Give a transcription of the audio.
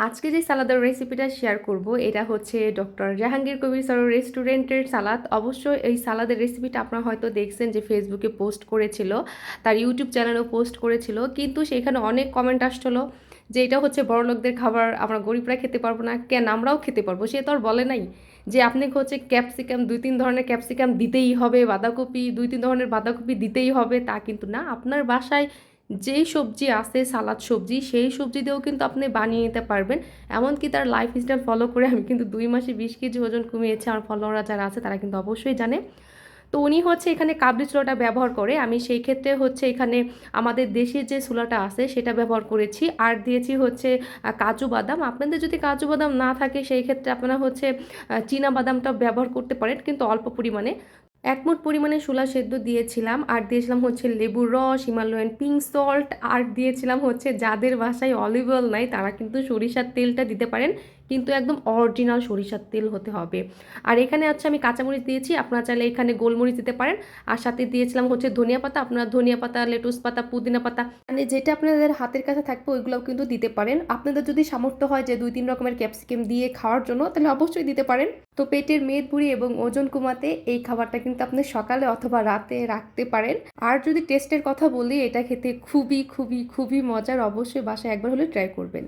আজকে যে সালাদের রেসিপিটা শেয়ার করব এটা হচ্ছে ডক্টর জাহাঙ্গীর কবির স্যার রেস্টুরেন্টের সালাদ। অবশ্যই এই সালাদের রেসিপিটা আপনারা হয়তো দেখছেন যে ফেসবুকে পোস্ট করেছিল, তার ইউটিউব চ্যানেলেও পোস্ট করেছিল, কিন্তু সেখানে অনেক কমেন্ট আসছিলো যে এটা হচ্ছে বড়লোকদের খাবার, আমরা গরিবরা খেতে পারবো না কেন, আমরাও খেতে পারবো। সে তো আর বলে নাই যে আপনি হচ্ছে ক্যাপসিকাম 2-3 ধরনের ক্যাপসিকাম দিতেই হবে, বাঁধাকপি 2-3 ধরনের বাঁধাকপি দিতেই হবে, তা কিন্তু না। আপনার বাসায় যেই সবজি আছে সালাদ সবজি, সেই সবজি দিয়েও কিন্তু আপনি বানিয়ে নিতে পারবেন। এমনকি তার লাইফ স্টাইল ফলো করে আমি কিন্তু 2 মাসে 20 কেজি ওজন কমিয়েছি। আমার ফলোয়াররা যারা আছে তারা কিন্তু অবশ্যই জানে। তো উনি হচ্ছে এখানে কাবলি ছোলাটা ব্যবহার করে, আমি সেই ক্ষেত্রে হচ্ছে এখানে আমাদের দেশের যে ছোলাটা আছে সেটা ব্যবহার করেছি। আর দিয়েছি হচ্ছে কাজু বাদাম। আপনাদের যদি কাজু বাদাম না থাকে সেই ক্ষেত্রে আপনারা হচ্ছে চীনা বাদামটা ব্যবহার করতে পারেন, কিন্তু অল্প পরিমাণে। এক মুঠ পরিমাণে শোলা সেদ্ধ দিয়েছিলাম, আর দিয়েছিলাম হচ্ছে লেবুর রস, হিমালয়ান পিঙ্ক সল্ট, আর দিয়েছিলাম হচ্ছে, যাদের বাসায় অলিভ অয়েল নাই তারা কিন্তু সরিষার তেলটা দিতে পারেন, কিন্তু একদম অরিজিনাল সরিষার তেল হতে হবে। আর এখানে আছে আমি কাঁচামরিচ দিয়েছি, আপনারা চাইলে এখানে গোলমরিচ দিতে পারেন। আর সাথে দিয়েছিলাম হচ্ছে ধনিয়া পাতা, আপনারা ধনিয়া পাতা, লেটুস পাতা, পুদিনা পাতা, মানে যেটা আপনাদের হাতের কাছে থাকবে ওইগুলোও কিন্তু দিতে পারেন। আপনাদের যদি সামর্থ্য হয় যে 2-3 রকমের ক্যাপসিকাম দিয়ে খাওয়ার জন্য, তাহলে অবশ্যই দিতে পারেন। তো পেটের মেদবুড়ি এবং ওজন কমাতে এই খাবারটা কিন্তু আপনি সকালে অথবা রাতে রাখতে পারেন। আর যদি টেস্টের কথা বলি, এটা খেতে খুবই খুবই খুবই মজার। অবশ্যই বাসায় একবার হলে ট্রাই করবেন।